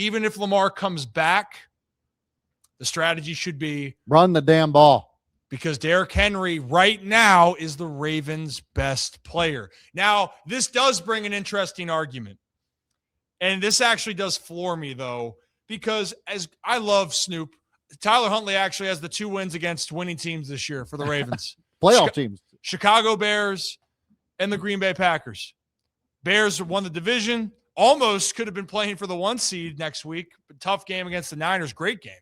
even if Lamar comes back, the strategy should be run the damn ball. Because Derrick Henry right now is the Ravens' best player. Now, this does bring an interesting argument. And this actually does floor me, though, because as I love Snoop, Tyler Huntley actually has the 2 wins against winning teams this year for the Ravens. Playoff teams. Chicago Bears and the Green Bay Packers. Bears won the division. Almost could have been playing for the 1 seed next week. Tough game against the Niners. Great game.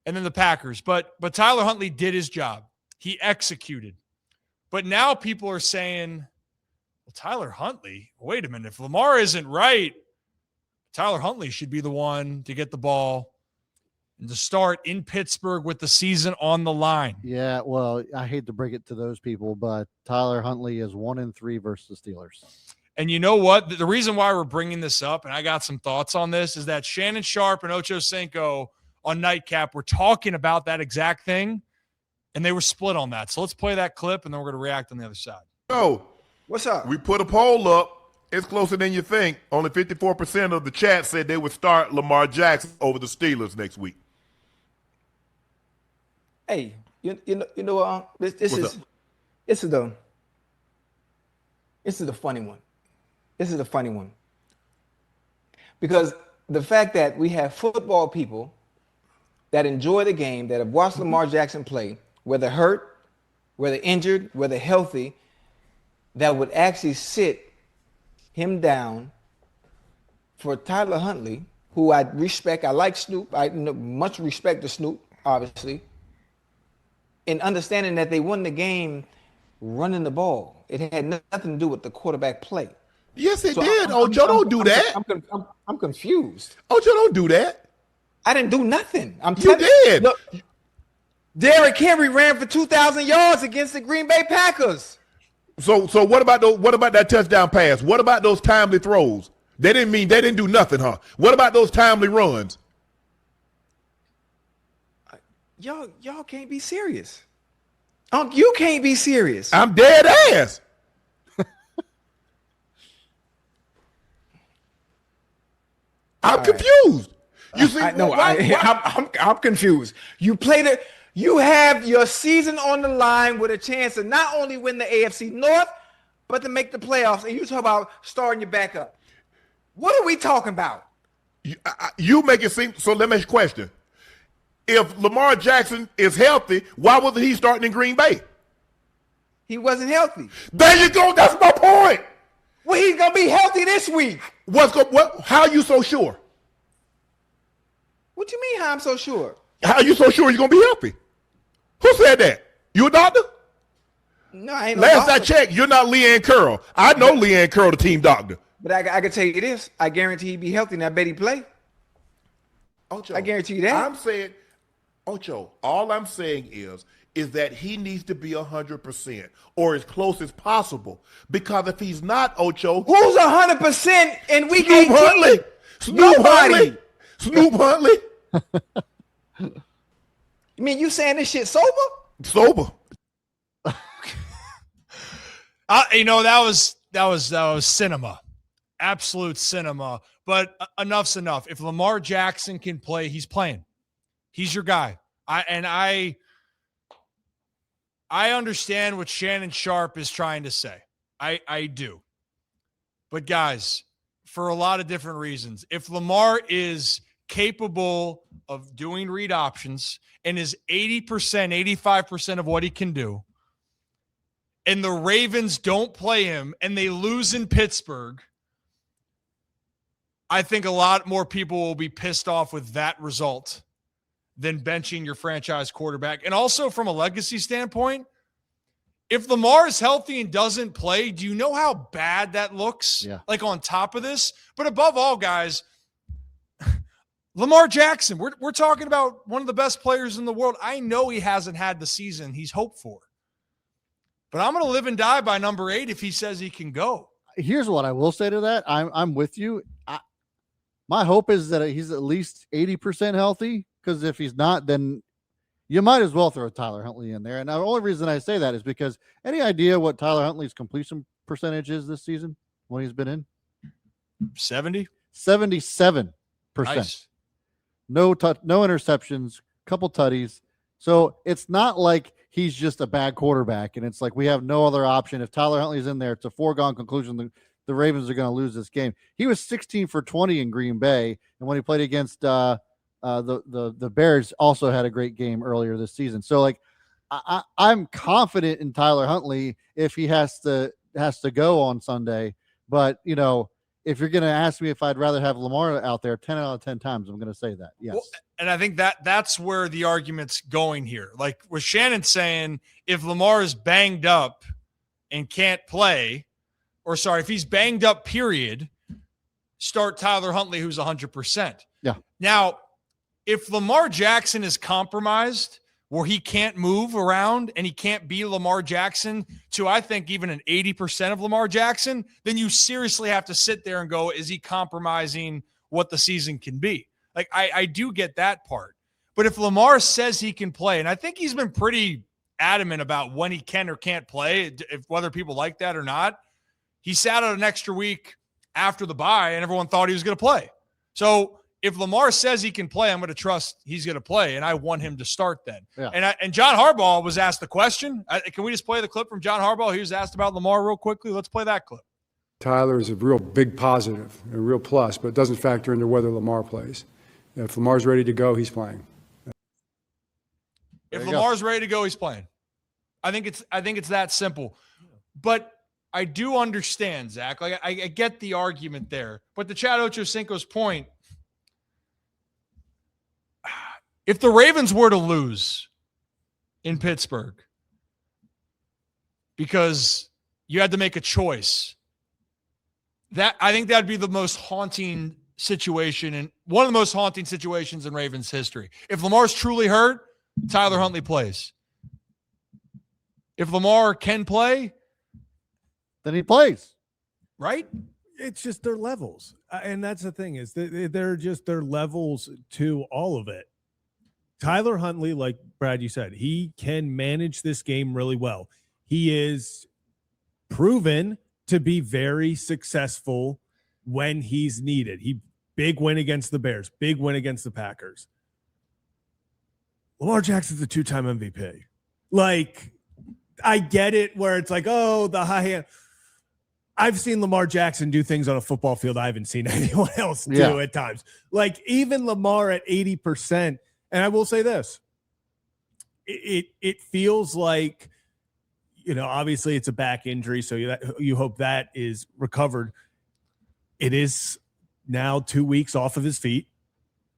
And then the Packers. But Tyler Huntley did his job. He executed. But now people are saying, well, Tyler Huntley, wait a minute. If Lamar isn't right, Tyler Huntley should be the one to get the ball and to start in Pittsburgh with the season on the line. Yeah, well, I hate to break it to those people, but Tyler Huntley is 1-3 versus the Steelers. And you know what? The reason why we're bringing this up, and I got some thoughts on this, is that Shannon Sharpe and Ocho Cinco on Nightcap were talking about that exact thing, and they were split on that. So let's play that clip, and then we're going to react on the other side. Oh, what's up? We put a poll up. It's closer than you think. Only 54% of the chat said they would start Lamar Jackson over the Steelers next week. Hey, you know what? This is the funny one. This is the funny one. Because the fact that we have football people that enjoy the game, that have watched Lamar Jackson play, whether hurt, whether injured, whether healthy, that would actually sit him down for Tyler Huntley, who I respect. I like Snoop. I much respect to Snoop, obviously. And understanding that they won the game running the ball. It had nothing to do with the quarterback play. Yes, it did. Ocho, don't do that. I'm confused. Ocho, don't do that. I didn't do nothing. You did. Look, Derrick Henry ran for 2,000 yards against the Green Bay Packers. So what about that touchdown pass? What about those timely throws? They didn't do nothing, huh? What about those timely runs? Y'all can't be serious. You can't be serious. I'm dead ass. I'm confused. You see, I'm confused. You played it. You have your season on the line with a chance to not only win the AFC North, but to make the playoffs. And you talk about starting your backup. What are we talking about? You make it seem. So let me ask you a question. If Lamar Jackson is healthy, why wasn't he starting in Green Bay? He wasn't healthy. There you go. That's my point. Well, he's gonna be healthy this week. How are you so sure? What you mean? How I'm so sure? How are you so sure he's gonna be healthy? Who said that? You a doctor? No, I ain't. Last I checked, you're not Leanne Curl. I know Leanne Curl, the team doctor. But I can tell you this: I guarantee he'd be healthy, and I bet he play. Ocho, I guarantee you that. I'm saying, Ocho. All I'm saying is that he needs to be 100% or as close as possible. Because if he's not, Ocho, who's 100% in week 18? Huntley. Snoop Huntley. You mean you saying this shit sober? Sober. That was cinema, absolute cinema. But enough's enough. If Lamar Jackson can play, he's playing. He's your guy. I understand what Shannon Sharpe is trying to say. I do. But guys, for a lot of different reasons, if Lamar is capable of doing read options and is 80%, 85% of what he can do, and the Ravens don't play him and they lose in Pittsburgh, I think a lot more people will be pissed off with that result than benching your franchise quarterback. And also from a legacy standpoint, if Lamar is healthy and doesn't play, do you know how bad that looks? Yeah. Like on top of this? But above all, guys, Lamar Jackson, we're talking about one of the best players in the world. I know he hasn't had the season he's hoped for. But I'm going to live and die by number 8 if he says he can go. Here's what I will say to that. I'm with you. My hope is that he's at least 80% healthy, because if he's not, then you might as well throw Tyler Huntley in there. And the only reason I say that is because any idea what Tyler Huntley's completion percentage is this season when he's been in? 70? 77. Nice. No interceptions, couple tutties. So it's not like he's just a bad quarterback, and it's like we have no other option. If Tyler Huntley's in there, it's a foregone conclusion the Ravens are going to lose this game. He was 16 for 20 in Green Bay, and when he played against the Bears, also had a great game earlier this season. So like I'm confident in Tyler Huntley if he has to go on Sunday. But if you're going to ask me if I'd rather have Lamar out there 10 out of 10 times, I'm going to say that. Yes. Well, and I think that's where the argument's going here. Like with Shannon saying, if Lamar is banged up and can't play, or sorry, if he's banged up, period, start Tyler Huntley, who's 100%. Yeah. Now, if Lamar Jackson is compromised where he can't move around and he can't be Lamar Jackson to, I think, even an 80% of Lamar Jackson, then you seriously have to sit there and go, is he compromising what the season can be? Like, I do get that part. But if Lamar says he can play, and I think he's been pretty adamant about when he can or can't play, whether people like that or not, he sat out an extra week after the bye and everyone thought he was going to play. So if Lamar says he can play, I'm going to trust he's going to play, and I want him to start then. Yeah. And John Harbaugh was asked the question. Can we just play the clip from John Harbaugh? He was asked about Lamar real quickly. Let's play that clip. Tyler is a real big positive, a real plus, but it doesn't factor into whether Lamar plays. If Lamar's ready to go, he's playing. If Lamar's ready to go, he's playing. I think it's that simple. But I do understand, Zach. Like I get the argument there. But to Chad Ochocinco's point, if the Ravens were to lose in Pittsburgh because you had to make a choice, that I think that'd be the most haunting situation and one of the most haunting situations in Ravens history. If Lamar's truly hurt, Tyler Huntley plays. If Lamar can play, then he plays. Right? It's just their levels. And that's the thing is they're just their levels to all of it. Tyler Huntley, like Brad, you said, he can manage this game really well. He is proven to be very successful when he's needed. Big win against the Bears, big win against the Packers. Lamar Jackson's a 2-time MVP. Like, I get it where it's like, oh, the high hand. I've seen Lamar Jackson do things on a football field I haven't seen anyone else do at times. Like, even Lamar at 80%, and I will say this, it feels like, obviously it's a back injury, so you hope that is recovered. It is now 2 weeks off of his feet,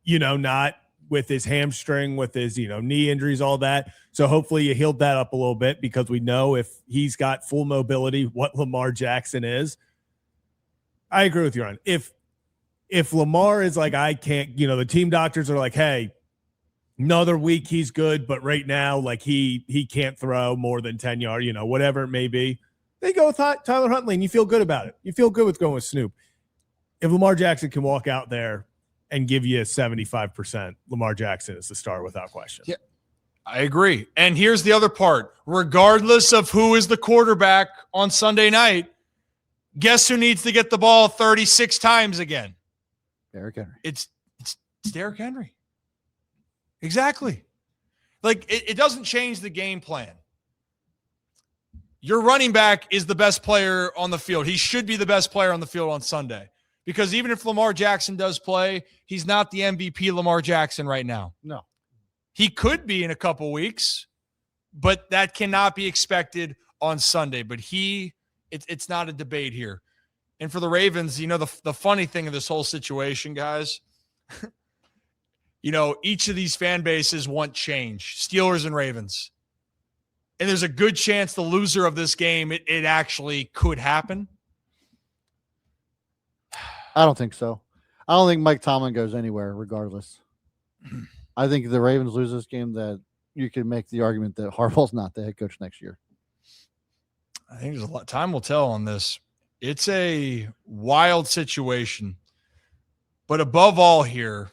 not with his hamstring, with his, knee injuries, all that. So hopefully you healed that up a little bit because we know if he's got full mobility, what Lamar Jackson is. I agree with you, Ron. If Lamar is like, I can't, the team doctors are like, hey, another week he's good, but right now, like he can't throw more than 10 yards, whatever it may be. They go with Tyler Huntley and you feel good about it. You feel good with going with Snoop. If Lamar Jackson can walk out there and give you 75%, Lamar Jackson is the star without question. Yeah, I agree. And here's the other part. Regardless of who is the quarterback on Sunday night, guess who needs to get the ball 36 times again? Derrick Henry. It's Derrick Henry. Exactly. Like, it doesn't change the game plan. Your running back is the best player on the field. He should be the best player on the field on Sunday. Because even if Lamar Jackson does play, he's not the MVP Lamar Jackson right now. No. He could be in a couple weeks, but that cannot be expected on Sunday. But it's not a debate here. And for the Ravens, the funny thing of this whole situation, guys, each of these fan bases want change, Steelers and Ravens. And there's a good chance the loser of this game, it actually could happen. I don't think so. I don't think Mike Tomlin goes anywhere regardless. I think if the Ravens lose this game, that you can make the argument that Harbaugh's not the head coach next year. I think there's a lot. Time will tell on this. It's a wild situation. But above all here,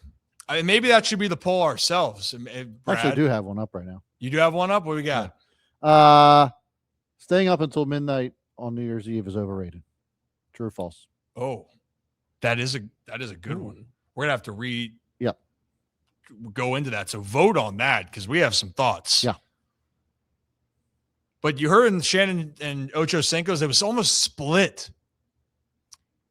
maybe that should be the poll ourselves. Brad, Actually, I do have one up right now. You do have one up? What do we got? Staying up until midnight on New Year's Eve is overrated. True or false? Oh, that is a good one. We're gonna have to Yep. go into that. So vote on that because we have some thoughts. Yeah. But you heard in Shannon and Ocho Cinco's, it was almost split.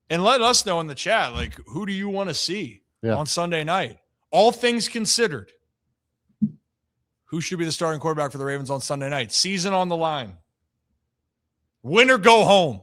And let us know in the chat, like, who do you want to see on Sunday night? All things considered, who should be the starting quarterback for the Ravens on Sunday night? Season on the line. Win or go home.